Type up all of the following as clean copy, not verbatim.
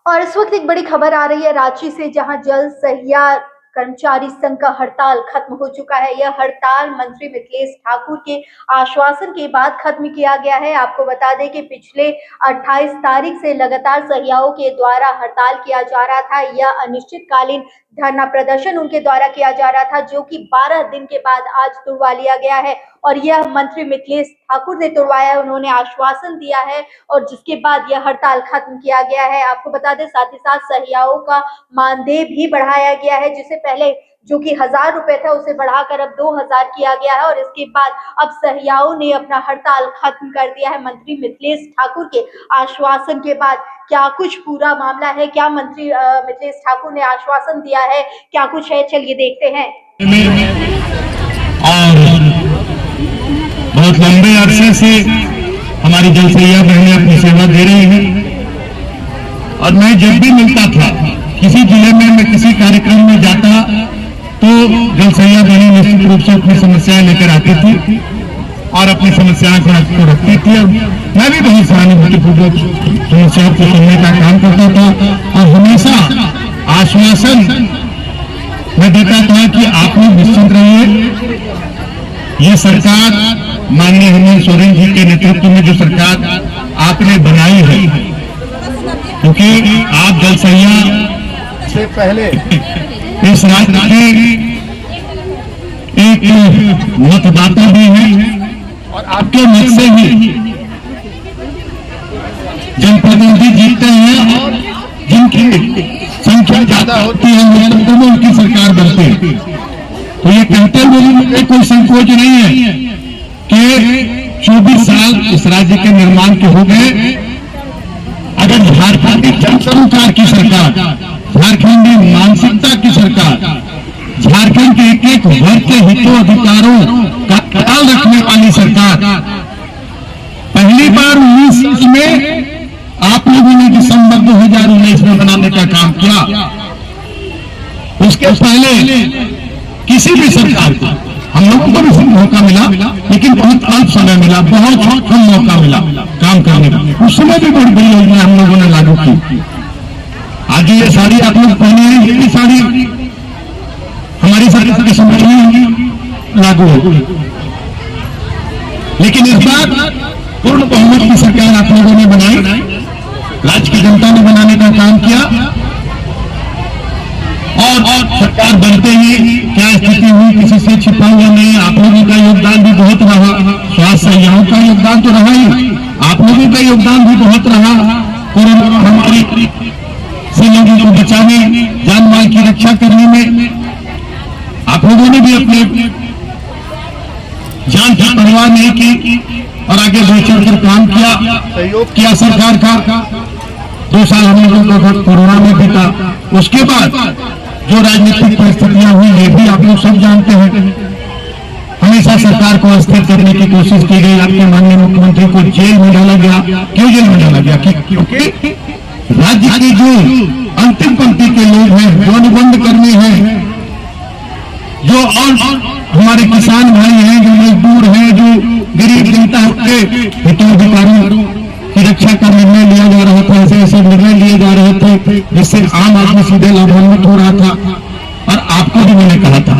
और इस वक्त एक बड़ी खबर आ रही है रांची से, जहां जल सहिया कर्मचारी संघ का हड़ताल खत्म हो चुका है। यह हड़ताल मंत्री मिथिलेश ठाकुर के आश्वासन के बाद खत्म किया गया है। आपको बता दें कि पिछले 28 तारीख से लगातार सहियाओं के द्वारा हड़ताल किया जा रहा था। यह अनिश्चितकालीन धरना प्रदर्शन उनके द्वारा किया जा रहा था, जो कि 12 दिन के बाद आज तुड़वा लिया गया है और यह मंत्री मिथिलेश ठाकुर ने तुड़वाया है। उन्होंने आश्वासन दिया है और जिसके बाद यह हड़ताल खत्म किया गया है। आपको बता दें, साथ ही साथ सहियाओं का मानदेय भी बढ़ाया गया है, जिसे पहले जो कि 1000 रुपए था उसे बढ़ाकर अब 2000 किया गया है। और इसके बाद अब सहियाओं ने अपना हड़ताल खत्म कर दिया है मंत्री मिथिलेश ठाकुर के आश्वासन के बाद। क्या कुछ पूरा मामला है, क्या मंत्री मिथिलेश ठाकुर ने आश्वासन दिया है, क्या कुछ है, चलिए देखते हैं। और बहुत लंबे अरसे से हमारी जल सहिया बहनें अपनी सेवा दे रही हैं और मैं जब भी मिलता था किसी जिले में, मैं किसी कार्यक्रम में जाता तो जल सहिया बहनें निश्चित रूप से अपनी समस्याएं लेकर आती थी और अपनी समस्याओं को रखती थी और मैं भी बहुत सहानुभूतिपूर्वक समस्याओं को सुनने का काम करता था और हमेशा आश्वासन मैं देता था कि आप लोग निश्चिंत रहिए। ये सरकार माननीय हेमंत सोरेन जी के नेतृत्व में जो सरकार आपने बनाई है, क्योंकि आप जल सहिया से पहले इस राज्य के एक मतदाता भी हैं और आपके मत से ही जनप्रतिनिधि जीतते हैं और जिनकी संख्या ज्यादा होती है लोकतंत्र में उनकी सरकार बनती है। तो ये कहते हुए कोई संकोच नहीं है कि 24 साल इस राज्य के निर्माण के हो गए। अगर झारखंड की जनसंख्या की सरकार, झारखंडी मानसिकता की सरकार, झारखंड के एक एक वर्ग के हितों अधिकारों का ख्याल रखने वाली सरकार पहली बार 19 में आप लोगों ने दिसंबर 2019 में बनाने का काम किया, उसके पहले किसी भी सरकार को, हम लोगों को भी मौका मिला लेकिन बहुत अल्प समय मिला, बहुत कम मौका मिला काम करने का। उस समय भी बड़ी बड़ी योजना हम लोगों ने लागू की। आज ये साड़ी आप लोग पहने हैं, ये भी साड़ी हमारी सरकार के समय में लागू होगी, लेकिन इस बार पूर्ण बहुमत की सरकार आप लोगों ने बनाई, राज्य की जनता ने बनाने का काम किया और सरकार बनते ही क्या स्थिति हुई किसी से छिपा हुआ नहीं। आप लोगों का योगदान भी बहुत रहा, स्वास्थ्य सहियाओं का योगदान तो रहा ही, आप लोगों का योगदान भी बहुत रहा कोरोना महामारी से लोगों को बचाने, जान माल की रक्षा करने में आप लोगों ने भी अपने जान की परवाह नहीं की और आगे बढ़ चढ़कर काम किया, सहयोग किया सरकार का। 2 साल हम लोगों को कोरोना में बीता, उसके बाद जो राजनीतिक परिस्थितियां हुई ये भी आप लोग सब जानते हैं। हमेशा सरकार को अस्थिर करने की कोशिश की गई। आपके माननीय मुख्यमंत्री को जेल में डाला गया। क्यों जेल में डाला गया? क्योंकि राज्य के जो अंतिम पंक्ति के लोग हैं, जो अनुबंध कर्मी हैं, जो और हमारे किसान भाई हैं, जो मजदूर हैं, जो गरीब जनता के हितोधिकारियों की रक्षा का निर्णय लिया जा रहा था, ऐसे ऐसे निर्णय लिए जा रहे थे जिससे आम आदमी सीधे लाभान्वित हो रहा था। और आपको भी मैंने कहा था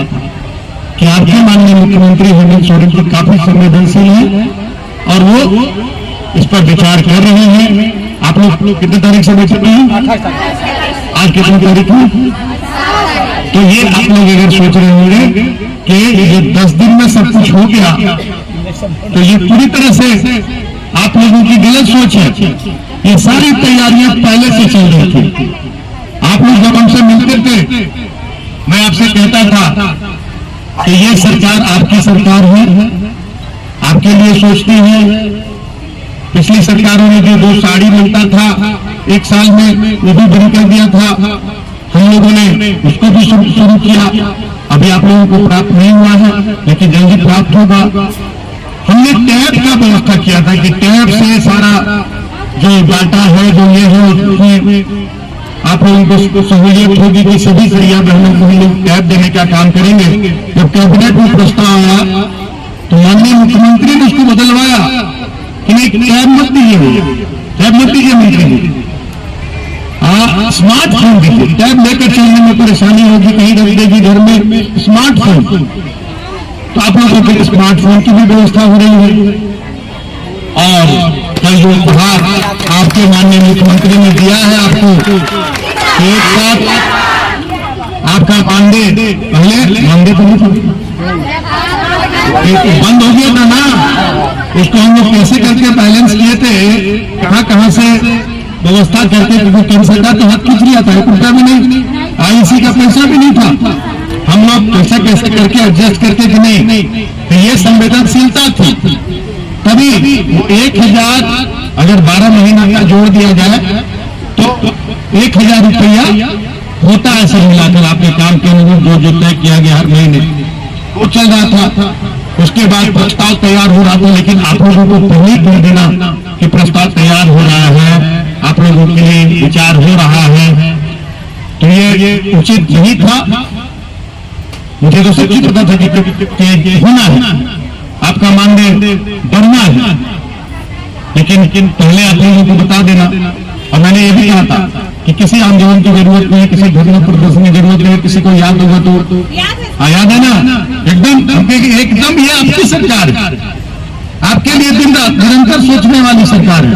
कि आपके माननीय मुख्यमंत्री हेमंत सोरेन जी काफी संवेदनशील है और वो इस पर विचार कर रहे हैं। आप लोग कितने तारीख से बैठे हैं? आज कितनी तारीख है? तो ये आप लोग अगर सोच रहे होंगे कि ये 10 दिन में सब कुछ हो गया, तो ये पूरी तरह से आप लोगों की गलत सोच है। ये सारी तैयारियां पहले से चल रही थी। आप लोग जब हमसे मिलते थे, मैं आपसे कहता था कि ये सरकार आपकी सरकार है, आपके लिए सोचती है। पिछली सरकारों ने जो 2 साड़ी मिलता था 1 साल में, वो भी बंद कर दिया था। हम लोगों ने उसको भी शुरू किया। अभी आप लोगों को प्राप्त नहीं हुआ है, लेकिन जल्दी प्राप्त होगा। हमने टैब का व्यवस्था किया था कि टैब से सारा जो डाटा है, जो ये है, उसमें आप लोगों को सहूलियत होगी कि सभी सहिया बहनों को हम लोग टैब देने का काम करेंगे। जब कैबिनेट में प्रस्ताव आया तो माननीय मुख्यमंत्री ने उसको बदलवाया कि नहीं, टैब मत दीजिए, टैब मत दीजिए मंत्री जी, स्मार्टफोन दीजिए, टैब लेकर चलने में परेशानी होगी, कहीं रख देगी घर में स्मार्टफोन, तो आप लोगों के स्मार्टफोन की भी व्यवस्था हो रही है। और कल जो उपहार आपके माननीय मुख्यमंत्री ने दिया है आपको, एक साथ आपका मानदेय, पहले मानदेय तो नहीं बंद हो गया था ना, उसको हम लोग कैसे करके बैलेंस किए थे, कहां से व्यवस्था करके, क्योंकि केंद्र सरकार तो हाथ खींच लिया था, 1 रुपया भी नहीं, आईसी का पैसा भी नहीं था, हम लोग कैसे करके एडजस्ट करके कि नहीं, तो ये संवेदनशीलता थी। तभी 1000 अगर 12 महीना का जोड़ दिया जाए तो 1000 रुपया होता है सब मिलाकर, आपके काम के अनुरूप जो तय किया गया हर महीने वो चल रहा था। उसके बाद प्रस्ताव तैयार हो रहा था, लेकिन आप लोगों को पहले बोल देना कि प्रस्ताव तैयार हो रहा है, आप लोगों के लिए विचार हो रहा है, तो ये उचित नहीं था। मुझे तो सच्ची पता था कि होना है, आपका मानदेय बढ़ना है, लेकिन पहले आप लोगों को बता देना। और मैंने ये भी कहा था कि किसी आंदोलन की जरूरत नहीं है, किसी धरना प्रदर्शन की जरूरत नहीं है, किसी को याद होगा तो याद है ना, एकदम ये आपकी सरकार है, आपके लिए दिन रात निरंतर सोचने वाली सरकार है।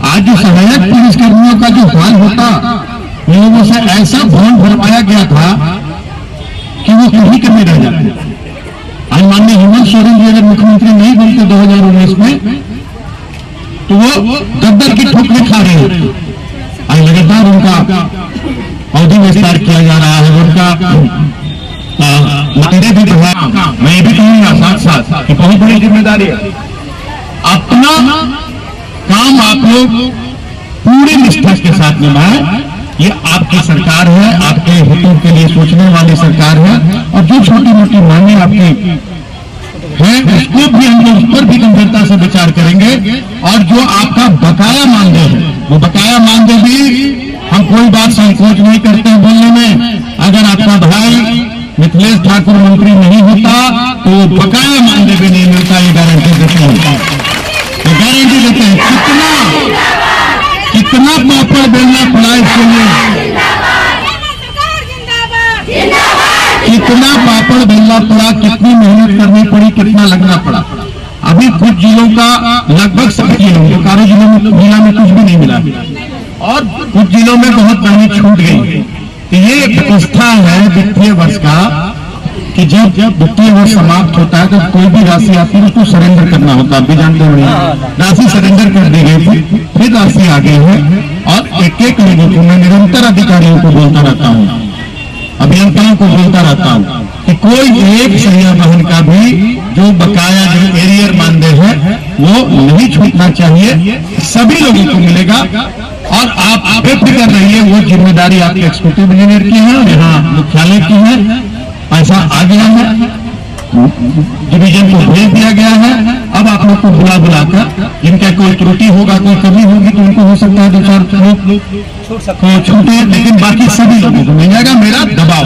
आज जो सहायक पुलिसकर्मियों का जो हाल होता, उन लोगों से ऐसा भ्रम भरमाया गया था कि वो कहीं कमी रह जाते। आज माननीय हेमंत सोरेन जी अगर मुख्यमंत्री नहीं बनते 2019 में, तो वो गद्दर की ठोकरें खा रहे होते। आज लगातार उनका अवधि विस्तार किया जा रहा है, उनका मानदेय भी बढ़ा। मैं ये भी कहूंगा साथ साथ कि बहुत बड़ी जिम्मेदारी है, अपना काम आप लोग पूरी निष्ठा के साथ निभाएं। ये आपकी सरकार है, आपके हितों के लिए सोचने वाली सरकार है, और जो छोटी मोटी मांगे आपकी है उसको भी हम लोग उस पर भी गंभीरता से विचार करेंगे। और जो आपका बकाया मानदेय है, वो बकाया मानदेय भी हम कोई बात संकोच नहीं करते हैं बोलने में। अगर आपका भाई मिथिलेश ठाकुर मंत्री नहीं होता तो बकाया मानदेय भी नहीं मिलता, ये गारंटी देते हैं, ये गारंटी देते हैं। कितना पापड़ बेलना पड़ा इसके लिए, कितना पापड़ बेलना पड़ा, कितनी मेहनत करनी पड़ी, कितना लगना पड़ा। अभी कुछ जिलों का, लगभग सभी जिलों, बोकारो जिला में कुछ भी नहीं मिला, और कुछ जिलों में बहुत पानी छूट गई। तो ये व्यवस्था है वित्तीय वर्ष का कि जब वित्तीय वर्ष समाप्त होता है तो कोई भी राशि आती है उसको सरेंडर करना होता है। आप भी जानते होंगे, राशि सरेंडर कर दी गई थी, फिर राशि आ गई है। और एक एक लोगों को मैं निरंतर अधिकारियों को बोलता रहता हूँ, अभियंताओं को बोलता रहता हूँ कि कोई एक सहिया वाहन का भी जो बकाया जो एरियर मानदेय है वो नहीं छूटना चाहिए, सभी लोगों को मिलेगा। और आप बेफिक्र रहिए, वो जिम्मेदारी आपके एक्जीक्यूटिव इंजीनियर की है और यहाँ मुख्यालय की है। पैसा आ गया है, डिवीजन को भेज दिया गया है। अब आप लोग को बुलाकर जिनका कोई त्रुटि होगा, कोई कमी होगी तो उनको हो सकता है 2-4 लोग छूटे, लेकिन बाकी सभी लोगों को मिल जाएगा। मेरा दबाव